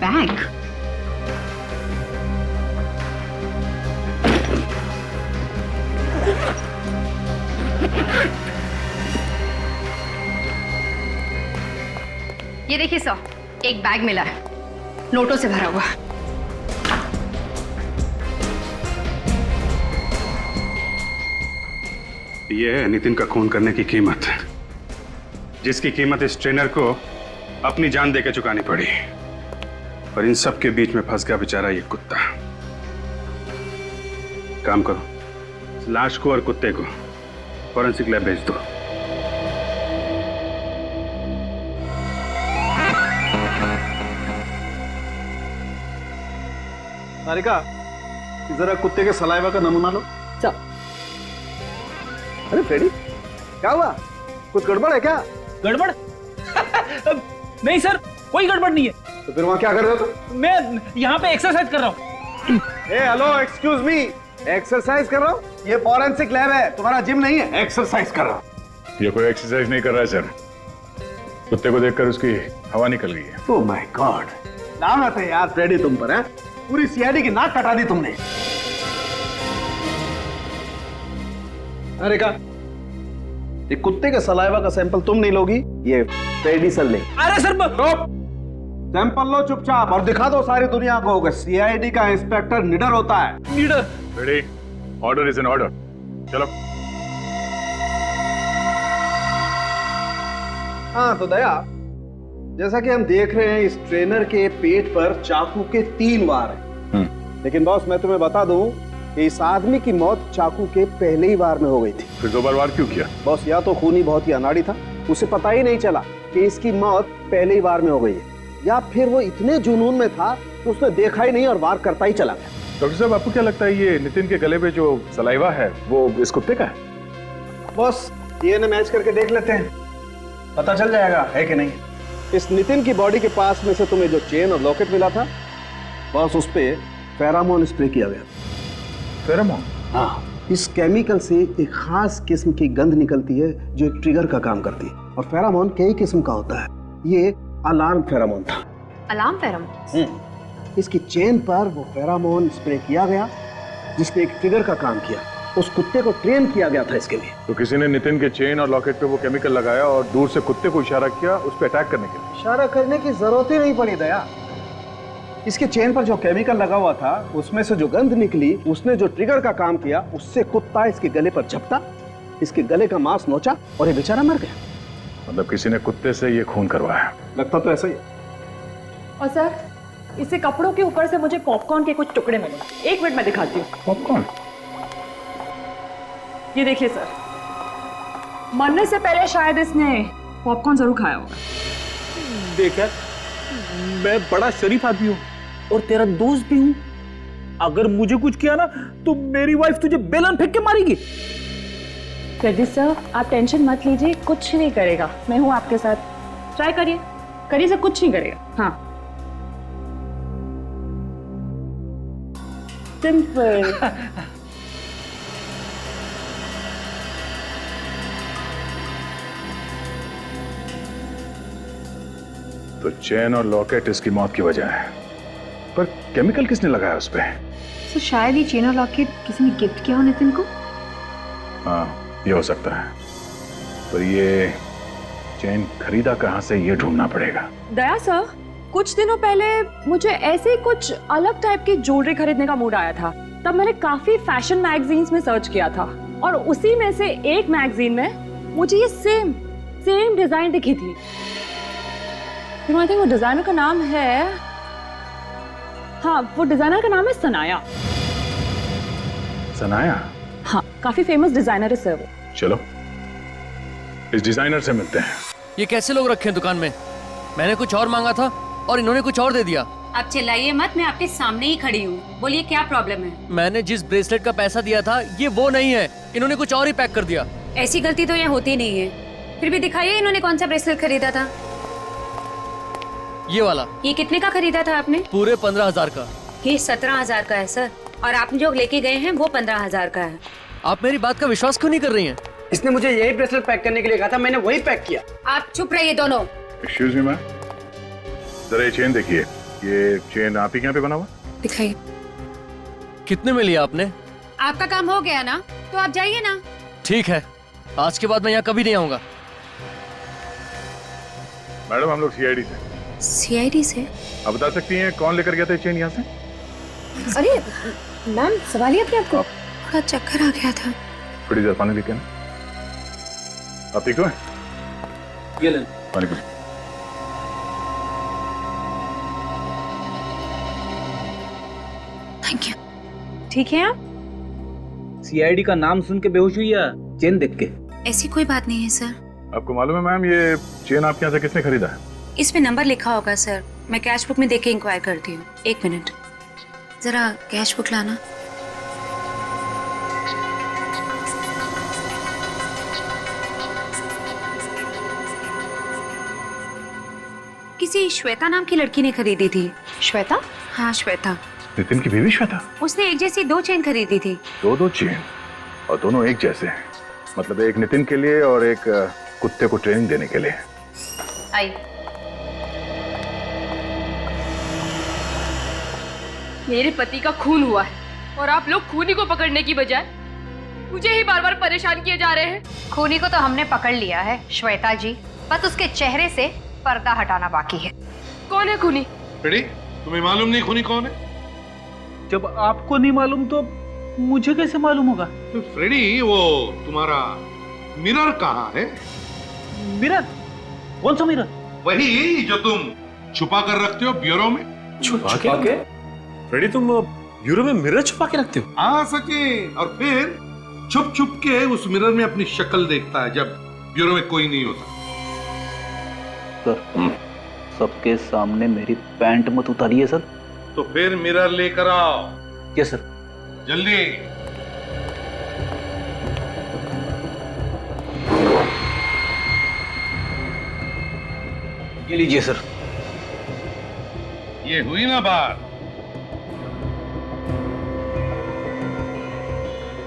बैग। ये देखिए सर, एक बैग मिला है, नोटों से भरा हुआ। यह है नितिन का खून करने की कीमत, जिसकी कीमत इस ट्रेनर को अपनी जान देकर चुकानी पड़ी। और इन सब के बीच में फंस गया बेचारा ये कुत्ता। काम करो, लाश को और कुत्ते को फॉरेंसिक लैब भेज दो। सारिका, जरा कुत्ते के सलाइवा का नमूना लो। अरे फ्रेडी, क्या हुआ? कुछ गड़बड़ है क्या? गड़बड़? नहीं सर, कोई गड़बड़ नहीं है। तो फिर वहाँ क्या कर रहे हो? मैं यहाँ पे एक्सरसाइज कर रहा हूँ। हेलो, एक्सक्यूज मी, एक्सरसाइज कर रहा हूँ? ये फॉरेंसिक लैब है, तुम्हारा जिम नहीं है। एक्सरसाइज कर रहा हूँ। ये कोई एक्सरसाइज नहीं कर रहा है सर, कुत्ते को देखकर उसकी हवा निकल गई है। ओह माय गॉड, लानत है यार फ्रेडी तुम पर, है? पूरी सीआईडी की नाक कटा दी तुमने। अरे का ये कुत्ते के सलाइवा का सैंपल तुम नहीं लोगी, ये फ्रेडी सर ले। अरे सर सैंपल लो चुपचाप और दिखा दो सारी दुनिया को कि सीआईडी का इंस्पेक्टर निडर होता है। निडर? Ready, order is an order. चलो। हाँ तो दया, जैसा कि हम देख रहे हैं इस ट्रेनर के पेट पर चाकू के 3 वार हैं। लेकिन बॉस मैं तुम्हें बता दूं कि इस आदमी की मौत चाकू के पहले ही वार में हो गई थी। फिर 2 बार वार क्यों किया? बॉस या तो खूनी बहुत ही अनाड़ी था, उसे पता ही नहीं चला कि इसकी मौत पहले ही वार में हो गई है, या फिर वो इतने जुनून में था कि उसने देखा ही नहीं और वार करता ही चला गया। डॉक्टर साहब, आपको क्या लगता है ये नितिन के गले पे जो सलाइवा है वो इस कुत्ते का है? बॉस डीएनए मैच करके देख लेते हैं, पता चल जाएगा है कि नहीं। इस नितिन की बॉडी के पास में से तुम्हें जो चेन और लॉकेट मिला था, बॉस उस पे फेरामोन स्प्रे किया गया। फेरामोन? हाँ, इस केमिकल से एक खास किस्म की गंध निकलती है जो एक ट्रिगर का काम करती है, और फेरामोन कई किस्म का होता है। ये अलार्म फेरामोन था। Alarm pheromone? इसकी चेन पर वो फेरामोन स्प्रे किया गया जिसने एक ट्रिगर का काम किया। उस कुत्ते को ट्रेन किया गया था इसके लिए। तो किसी ने नितिन के चेन और लॉकेट पे वो केमिकल लगाया और दूर से कुत्ते को इशारा किया उस पे अटैक करने के लिए। इशारा करने की जरूरत ही नहीं पड़ी दया। इसके चेन पर जो केमिकल लगा हुआ था उसमें से जो गंध निकली, उसने जो ट्रिगर का काम किया, उससे कुत्ता इसके गले पर झपटा, इसके गले का मांस नोचा और ये बेचारा मर गया। मतलब किसी ने कुत्ते से ये खून करवाया? लगता तो ऐसा ही है। और सर, इससे कपड़ों के ऊपर से मुझे पॉपकॉर्न के कुछ टुकड़े मिले। 1 मिनट में दिखाती हूँ। पॉपकॉर्न? ये देखिए सर, मरने से पहले शायद इसने पॉपकॉर्न जरूर खाया होगा। देख यार, मैं बड़ा शरीफ आदमी हूँ और तेरा दोस्त भी हूँ। अगर मुझे कुछ किया ना तो मेरी वाइफ तुझे बेलन फेंक के मारेगी। फ्रेडी सर, आप टेंशन मत लीजिए, कुछ नहीं करेगा। मैं हूँ आपके साथ, ट्राई करिए करिए सर, कुछ नहीं करेगा। हाँ, सिंपल। तो चेन और लॉकेट इसकी मौत की वजह है, पर केमिकल किसने लगाया उस पे? तो शायद ये चेन और लॉकेट किसी ने गिफ्ट किया हो नितिन को। हाँ, ये हो सकता है, पर ये चेन खरीदा कहाँ से ये ढूंढना पड़ेगा। दया सर, कुछ दिनों पहले मुझे ऐसे ही कुछ अलग टाइप की ज्वेलरी खरीदने का मूड आया था। तब मैंने काफी फैशन मैगजीन्स में सर्च किया था और उसी में से एक मैगजीन में मुझे ये सेम डिजाइन दिखी थी। आई थिंक वो डिजाइनर का नाम है, हाँ, वो डिजाइनर का नाम है सनाया। सनाया? हाँ, काफी फेमस डिजाइनर है सर वो। चलो इस डिजाइनर से मिलते हैं। ये कैसे लोग रखे हैं दुकान में? मैंने कुछ और मांगा था और इन्होंने कुछ और दे दिया। आप चिल्लाइए मत, मैं आपके सामने ही खड़ी हूँ। बोलिए क्या प्रॉब्लम है? मैंने जिस ब्रेसलेट का पैसा दिया था ये वो नहीं है, इन्होंने कुछ और ही पैक कर दिया। ऐसी गलती तो यहाँ होती नहीं है। फिर भी दिखाइए इन्होंने कौन सा ब्रेसलेट खरीदा था। ये वाला। ये कितने का खरीदा था आपने? पूरे 15,000 का। ये 17,000 का है सर, और आप जो लेके गए हैं वो 15,000 का है। आप मेरी बात का विश्वास क्यों नहीं कर रही हैं? इसने मुझे यही ब्रेसलेट पैक करने के लिए कहा था, मैंने वही पैक किया। आप चुप रहिए दोनों। एक्सक्यूज मी मैम, जरा ये चेन देखिए। ये चेन आप ही के यहाँ पे बना हुआ? दिखाइए। कितने में लिया आपने? आपका काम हो गया ना, तो आप जाइए ना। ठीक है, आज के बाद मैं यहाँ कभी नहीं आऊंगा। मैडम, हम लोग सीआईडी से। सीआईडी से? आप बता सकती हैं कौन लेकर गया था चेन यहाँ से? अरे मैम, सवाल ही अपने आपको। थोड़ा चक्कर आ गया था। थोड़ी देर पानी लेके ना। आप ठीक हो? ये ले पानी पी। Thank you. ठीक है आप? सीआईडी का नाम सुन के बेहोश हुई या चेन देख के? ऐसी कोई बात नहीं है सर। आपको मालूम है मैम, ये चेन आपके यहाँ से किसने खरीदा है? इस पे नंबर लिखा होगा सर, मैं कैश बुक में देख के इंक्वायर करती हूँ। 1 मिनट। जरा कैश बुक लाना। किसी श्वेता नाम की लड़की ने खरीदी थी। श्वेता? हाँ श्वेता। नितिन की बीवी श्वेता? उसने एक जैसी 2 चेन खरीदी थी। दो चेन? और दोनों एक जैसे हैं? मतलब एक नितिन के लिए और एक कुत्ते को ट्रेनिंग देने के लिए। आई। मेरे पति का खून हुआ है और आप लोग खूनी को पकड़ने की बजाय मुझे ही बार बार परेशान किए जा रहे हैं। खूनी को तो हमने पकड़ लिया है श्वेता जी, बस उसके चेहरे से पर्दा हटाना बाकी है। कौन है खूनी? फ्रेडी, तुम्हें मालूम नहीं खूनी कौन है? जब आपको नहीं मालूम तो मुझे कैसे मालूम होगा? तो फ्रेडी, वो तुम्हारा मिरर कहाँ है? मिरर? कौन सा मिरर? वही जो तुम छुपा कर रखते हो ब्यूरो में। छुपा के? फ्रेडी, तुम ब्यूरो में मिरर छुपा के रखते हो? हाँ सचिन, और फिर छुप छुप के उस मिरर में अपनी शक्ल देखता है जब ब्यूरो में कोई नहीं होता। सर, सबके सामने मेरी पैंट मत उतारिए सर। तो फिर मिरर लेकर आओ। Yes sir. जल्दी। ये लीजिए सर। ये हुई ना बात।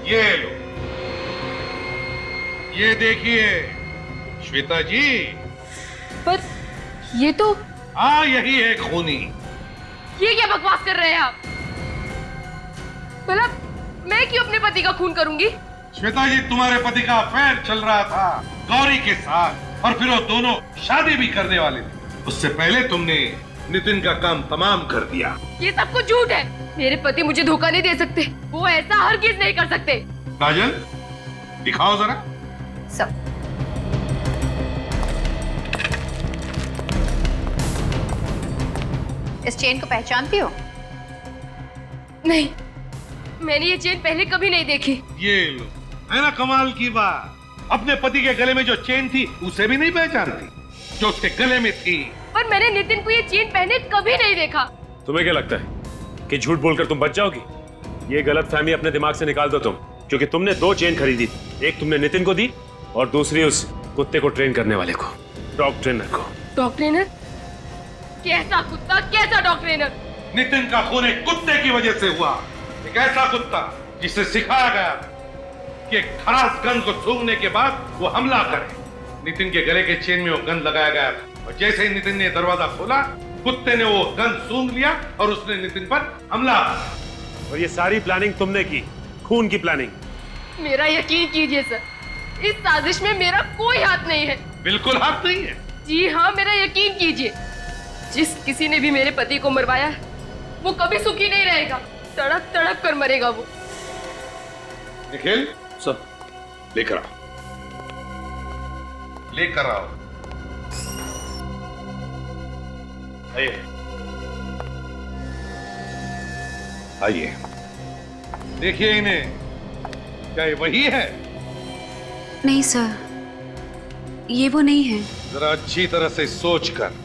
ये लो, ये देखिए श्वेता जी। पर ये तो, हाँ यही है खूनी। ये क्या बकवास कर रहे हैं आप? भला मैं क्यों अपने पति का खून करूंगी? श्वेता जी, तुम्हारे पति का अफेयर चल रहा था गौरी के साथ, और फिर वो दोनों शादी भी करने वाले थे। उससे पहले तुमने नितिन का काम तमाम कर दिया। ये सब कुछ झूठ है। मेरे पति मुझे धोखा नहीं दे सकते, वो ऐसा हरगिज नहीं कर सकते। काजल, दिखाओ जरा। सब इस चेन को पहचानती हो? नहीं, मैंने ये चेन पहले कभी नहीं देखी। ये लो, है ना कमाल की बात। अपने पति के गले में जो चेन थी उसे भी नहीं पहचानती जो उसके गले में थी। पर मैंने नितिन को ये चेन पहने कभी नहीं देखा। तुम्हें क्या लगता है कि झूठ बोलकर तुम बच जाओगी? ये गलतफहमी अपने दिमाग से निकाल दो तुम, क्योंकि तुमने 2 चेन खरीदी थी। एक तुमने नितिन को दी और दूसरी उस कुत्ते को ट्रेन करने वाले को, डॉग ट्रेनर को। Dog trainer? कैसा कुत्ता, कैसा डॉग ट्रेनर? नितिन का खून एक कुत्ते की वजह से हुआ। एक ऐसा कुत्ता जिसे सिखाया गया कि खरास गंध को सूंघने के बाद वो हमला करे। नितिन के गले के चेन में वो गंध लगाया गया था, और जैसे ही नितिन ने दरवाजा खोला, कुत्ते ने वो गंध सूंघ लिया और उसने नितिन पर हमला किया। और ये सारी प्लानिंग तुमने की, खून की प्लानिंग। मेरा यकीन कीजिए सर, इस साजिश में मेरा कोई हाथ नहीं है। बिल्कुल हाथ नहीं है? जी हाँ, मेरा यकीन कीजिए। जिस किसी ने भी मेरे पति को मरवाया है, वो कभी सुखी नहीं रहेगा। तड़प तड़प कर मरेगा वो। निखिल सर, लेकर आओ, लेकर आओ। आइए, आइए, देखिए इन्हें। क्या ये वही है? नहीं सर, ये वो नहीं है। जरा अच्छी तरह से सोचकर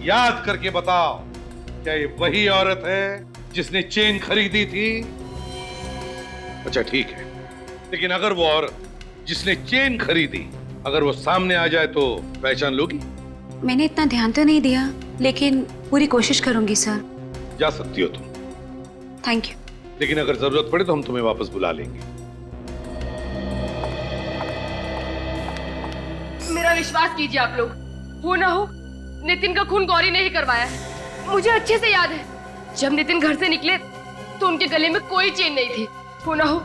याद करके बताओ, क्या ये वही औरत है जिसने चेन खरीदी थी? अच्छा ठीक है, लेकिन अगर वो औरत जिसने चेन खरीदी अगर वो सामने आ जाए तो पहचान लोगी? मैंने इतना ध्यान तो नहीं दिया, लेकिन पूरी कोशिश करूंगी सर। जा सकती हो तुम, थैंक यू। लेकिन अगर जरूरत पड़े तो हम तुम्हें वापस बुला लेंगे। मेरा विश्वास कीजिए आप लोग, हो ना हो नितिन का खून गौरी ने ही करवाया है। मुझे अच्छे से याद है, जब नितिन घर से निकले तो उनके गले में कोई चेन नहीं थी। हो ना हो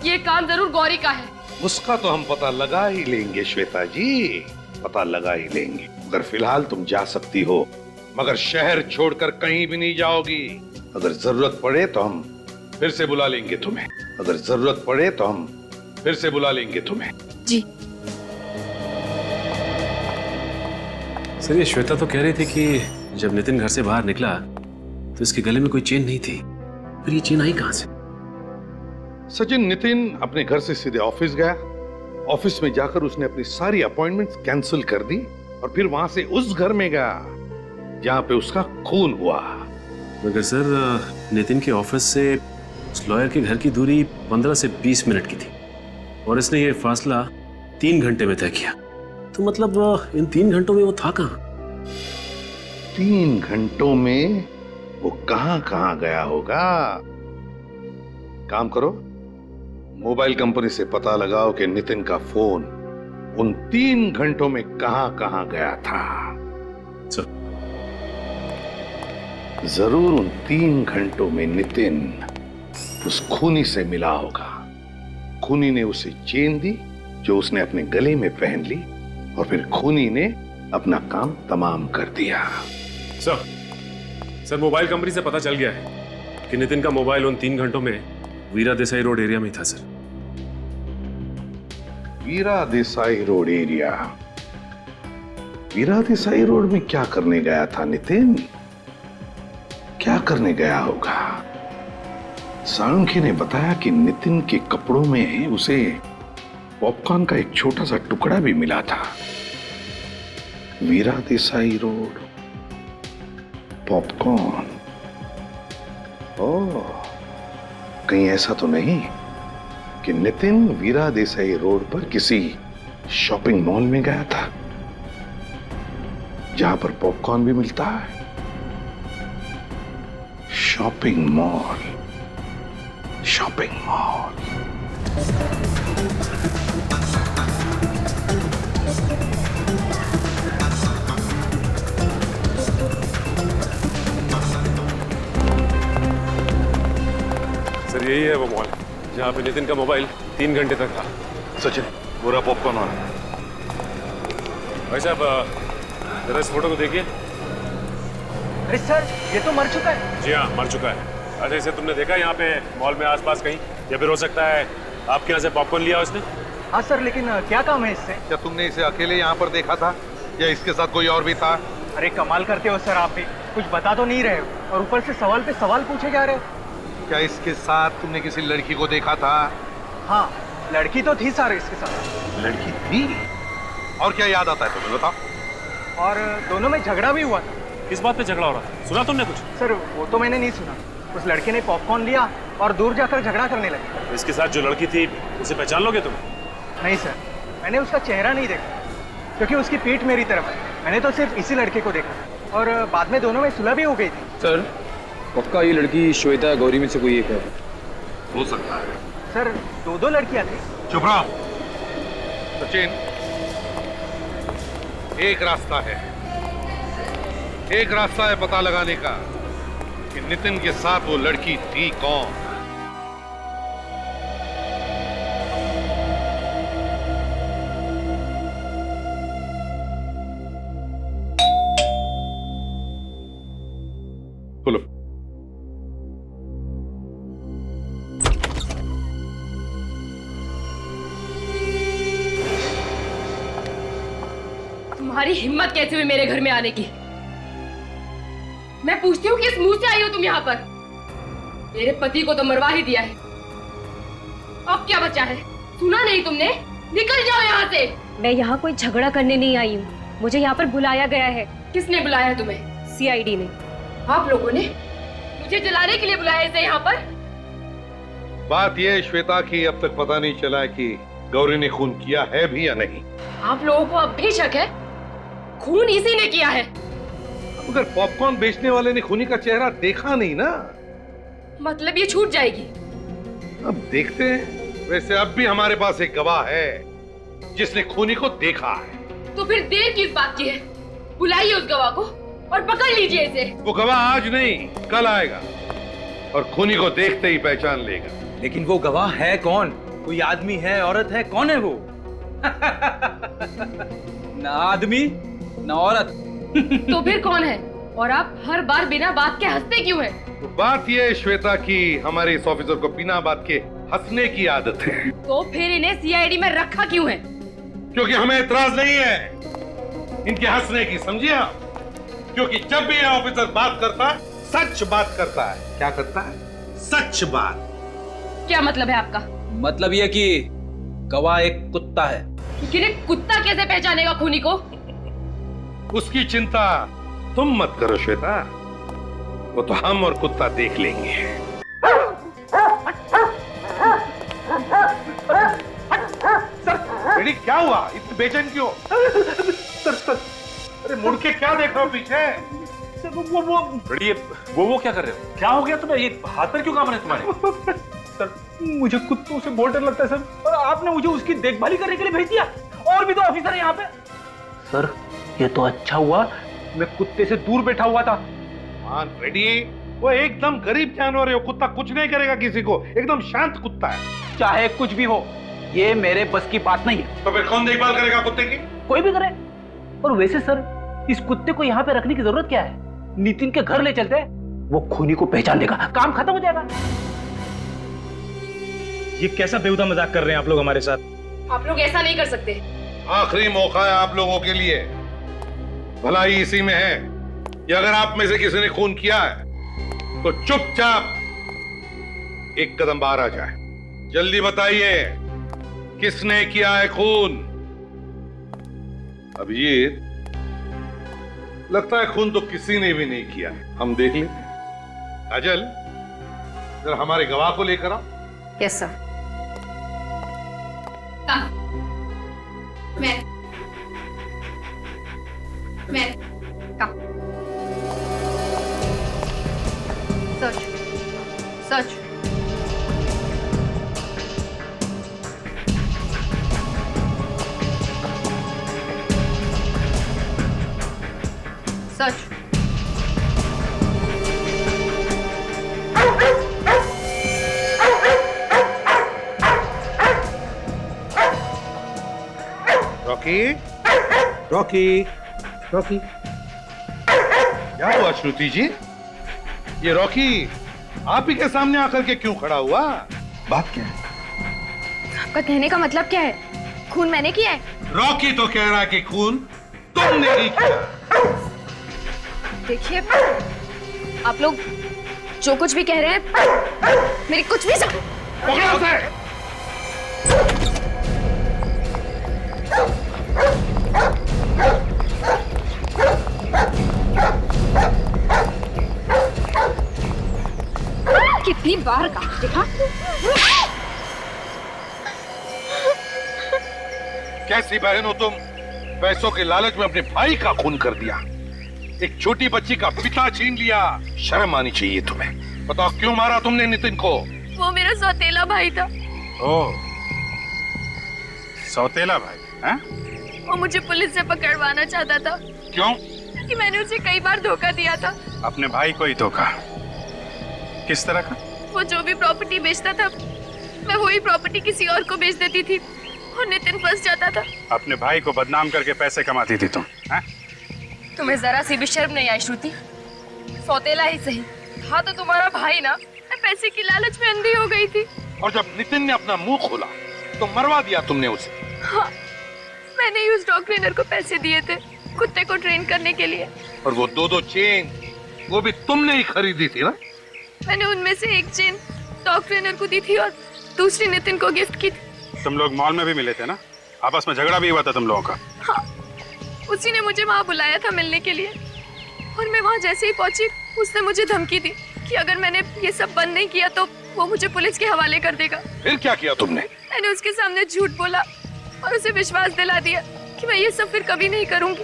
ये काम जरूर गौरी का है। उसका तो हम पता लगा ही लेंगे श्वेता जी, पता लगा ही लेंगे। अगर फिलहाल तुम जा सकती हो, मगर शहर छोड़कर कहीं भी नहीं जाओगी। अगर जरूरत पड़े तो हम फिर से बुला लेंगे तुम्हें। अगर जरूरत पड़े तो हम फिर से बुला लेंगे तुम्हें। जी सर, ये श्वेता तो कह रही थी कि जब नितिन घर से बाहर निकला तो इसके गले में कोई चेन नहीं थी। फिर ये चेन आई कहां से? सचिन, नितिन अपने घर से सीधे ऑफिस गया। ऑफिस में जाकर उसने अपनी सारी अपॉइंटमेंट्स कैंसिल कर दी और फिर वहां से उस घर में गया जहां पे उसका खून हुआ। मगर सर नितिन के ऑफिस से उस लॉयर के घर की दूरी 15 से 20 मिनट की थी और इसने ये फासला 3 घंटे में तय किया। तो मतलब इन 3 घंटों में वो था कहाँ? 3 घंटों में वो कहां गया होगा? काम करो, मोबाइल कंपनी से पता लगाओ कि नितिन का फोन उन 3 घंटों में कहां गया था। जरूर उन 3 घंटों में नितिन उस खूनी से मिला होगा। खूनी ने उसे चेन दी जो उसने अपने गले में पहन ली और फिर खूनी ने अपना काम तमाम कर दिया। सर मोबाइल कंपनी से पता चल गया है कि नितिन का मोबाइल उन 3 घंटों में वीरा देसाई रोड एरिया में ही था सर। वीरा देसाई रोड एरिया? वीरा देसाई रोड में क्या करने गया था नितिन? क्या करने गया होगा? साळुंखे ने बताया कि नितिन के कपड़ों में उसे पॉपकॉर्न का एक छोटा सा टुकड़ा भी मिला था। वीरा देसाई रोड, पॉपकॉर्न। ओह, कहीं ऐसा तो नहीं कि नितिन वीरा देसाई रोड पर किसी शॉपिंग मॉल में गया था जहां पर पॉपकॉर्न भी मिलता है? Shopping mall. सर यही है वो मॉल जहाँ पे नितिन का मोबाइल 3 घंटे तक था। सचिन, पूरा पॉपकॉर्न वाला। भाई साहब जरा इस फोटो को देखिए। अरे सर, ये तो मर चुका है। जी हाँ, मर चुका है। अच्छा, इसे तुमने देखा यहाँ पे मॉल में आसपास कहीं? या फिर हो सकता है आपके यहाँ से पॉपकॉर्न लिया उसने? हाँ सर, लेकिन क्या काम है इससे? क्या तुमने इसे अकेले यहाँ पर देखा था या इसके साथ कोई और भी था? अरे कमाल करते हो सर, आप भी कुछ बता तो नहीं रहे हो और ऊपर से सवाल पे सवाल पूछे जा रहे हो। क्या इसके साथ तुमने किसी लड़की को देखा था? हाँ, लड़की तो थी सर इसके साथ। लड़की थी? और क्या याद आता है तुम्हें, बताओ? और दोनों में झगड़ा भी हुआ था। किस बात पे झगड़ा हो रहा था? सुना तुमने कुछ? सर वो तो मैंने नहीं सुना। उस लड़के ने पॉपकॉर्न लिया और दूर जाकर झगड़ा करने लगे। इसके साथ जो लड़की थी उसे पहचान लोगे तुम? नहीं सर, मैंने उसका चेहरा नहीं देखा क्योंकि उसकी पीठ मेरी तरफ है। मैंने तो सिर्फ इसी लड़के को देखा और बाद में दोनों में सुलह भी हो गई थी। सर पक्का ये लड़की श्वेता गौरी में से कोई एक है? हो सकता है सर, 2 लड़कियां थी। चुप रहो सचिन। एक रास्ता है पता लगाने का कि नितिन के साथ वो लड़की थी कौन। बोलो। तुम्हारी हिम्मत कैसे हुई मेरे घर में आने की? मैं पूछती हूँ किस मुंह से आई हो तुम यहाँ पर? मेरे पति को तो मरवा ही दिया है, अब क्या बचा है? सुना नहीं तुमने? निकल जाओ यहाँ से। मैं यहाँ कोई झगड़ा करने नहीं आई हूँ, मुझे यहाँ पर बुलाया गया है। किसने बुलाया तुम्हें? CID ने। आप लोगों ने मुझे जलाने के लिए बुलाया इसे यहाँ पर? बात यह है श्वेता की अब तक पता नहीं चला है कि गौरी ने खून किया है भी या नहीं। आप लोगों को अब भी शक है? खून इसी ने किया है। मगर पॉपकॉर्न बेचने वाले ने खूनी का चेहरा देखा नहीं ना। मतलब ये छूट जाएगी? अब देखते हैं। वैसे अब भी हमारे पास एक गवाह है जिसने खूनी को देखा है। तो फिर देर किस बात की है? बुलाइए उस गवाह को और पकड़ लीजिए इसे। वो गवाह आज नहीं कल आएगा और खूनी को देखते ही पहचान लेगा। लेकिन वो गवाह है कौन? कोई आदमी है, औरत है, कौन है वो? ना आदमी ना औरत। तो फिर कौन है? और आप हर बार बिना बात के हंसते क्यों हैं? तो बात यह है श्वेता की हमारे इस ऑफिसर को बिना बात के हंसने की आदत है। तो फिर इन्हें CID में रखा क्यों है? क्योंकि हमें इतराज नहीं है इनके हंसने की, समझिए आप? क्योंकि जब भी यह ऑफिसर बात करता है सच बात करता है। क्या करता है? सच बात। क्या मतलब है आपका? मतलब यह कि गवाह एक कुत्ता है। लेकिन कुत्ता कैसे पहचानेगा खूनी को? उसकी चिंता तुम मत करो श्वेता, वो तो हम और कुत्ता देख लेंगे। बेटी क्या हुआ, इतनी बेचैन क्यों? सर अरे मुड़ के क्या देख रहे हो पीछे? सर बेटी वो क्या कर रहे हो? क्या हो गया तुम्हें? ये हाथ पर क्यों काम रहे तुम्हारे? सर मुझे कुत्तों से बहुत डर लगता है सर, और आपने मुझे उसकी देखभाली करने के लिए भेज दिया। और भी तो ऑफिसर है यहाँ पे। सर ये तो अच्छा हुआ मैं कुत्ते से दूर बैठा हुआ था। मान रेडी, वो एकदम गरीब जानवर है, वो कुत्ता कुछ नहीं करेगा किसी को, एकदम शांत कुत्ता है। चाहे कुछ भी हो, ये मेरे बस की बात नहीं है। तो फिर कौन देखभाल करेगा कुत्ते की? कोई भी करे। और वैसे सर इस कुत्ते को यहाँ पे रखने की जरूरत क्या है? नितिन के घर ले चलते हैं, वो खूनी को पहचान देगा, काम खत्म हो जाएगा। ये कैसा बेहुदा मजाक कर रहे हैं आप लोग हमारे साथ? आप लोग ऐसा नहीं कर सकते। आखिरी मौका है आप लोगों के लिए, भलाई इसी में है कि अगर आप में से किसी ने खून किया है तो चुपचाप एक कदम बाहर आ जाए। जल्दी बताइए किसने किया है खून? अभिजीत, लगता है खून तो किसी ने भी नहीं किया, हम देख लेते हैं। काजल, जरा हमारे गवाह को लेकर आओ। Yes sir. मैं सच सच सच रॉकी, रॉकी, रॉकी, क्या हुआ श्रुति जी? ये रॉकी आप ही के सामने आकर के क्यों खड़ा हुआ? बात क्या है? आपका कहने का मतलब क्या है? खून मैंने किया है? रॉकी तो कह रहा है कि खून तुमने ही किया। देखिए आप लोग जो कुछ भी कह रहे हैं मेरी कुछ भी पकड़ो उसे। कितनी बार कहा देखा? कैसी बहन हो तुम? पैसों के लालच में अपने भाई का खून कर दिया, एक छोटी बच्ची का पिता छीन लिया। शर्म आनी चाहिए तुम्हें। बताओ क्यों मारा तुमने नितिन को? वो मेरा सौतेला भाई था। ओह, सौतेला भाई हैं? वो मुझे पुलिस से पकड़वाना चाहता था। क्यों? कि मैंने उसे कई बार धोखा दिया था। अपने भाई को ही धोखा? किस तरह का? वो जो भी प्रॉपर्टी बेचता था मैं वही प्रॉपर्टी किसी और को बेच देती थी और नितिन फंस जाता था। अपने भाई को बदनाम करके पैसे कमाती थी तुम, हैं? तुम्हें जरा सी भी शर्म नहीं आई श्रुति? सौतेला ही सही था तो तुम्हारा भाई ना। मैं पैसे की लालच में अंधी हो गई थी। और जब नितिन ने अपना मुंह खोला तो मरवा दिया तुमने उसे। हाँ, मैंने ही उस डॉग ट्रेनर को पैसे दिए थे कुत्ते को ट्रेन करने के लिए। और वो दो चेन वो भी तुमने ही खरीदी थी ना? मैंने उनमें से एक चेन डॉग ट्रेनर को दी थी और दूसरी नितिन को गिफ्ट की थी। तुम लोग मॉल में भी मिले थे ना? आपस में झगड़ा भी हुआ था तुम लोगों का? हाँ, उसी ने मुझे वहाँ बुलाया था मिलने के लिए और मैं वहाँ जैसे ही पहुंची उसने मुझे धमकी दी कि अगर मैंने ये सब बंद नहीं किया तो वो मुझे पुलिस के हवाले कर देगा। फिर क्या किया तुमने? मैंने उसके सामने झूठ बोला और उसे विश्वास दिला दिया कि मैं ये सब फिर कभी नहीं करूंगी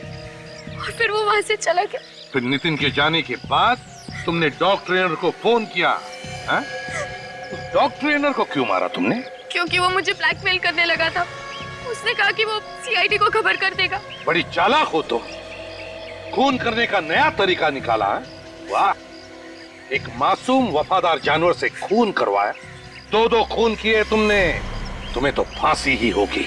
और फिर वो वहाँ से चला गया। फिर नितिन के जाने के बाद तुमने डॉग ट्रेनर को फोन किया? उस डॉग ट्रेनर को क्यों मारा तुमने? क्योंकि वो मुझे ब्लैकमेल करने लगा था। उसने कहा कि वो सीआईडी को खबर कर देगा। बड़ी चालाक हो तुम, खून करने का नया तरीका निकाला है। वाह, एक मासूम वफादार जानवर से खून करवाया, दो खून किए तुमने, तुम्हें तो फांसी ही होगी।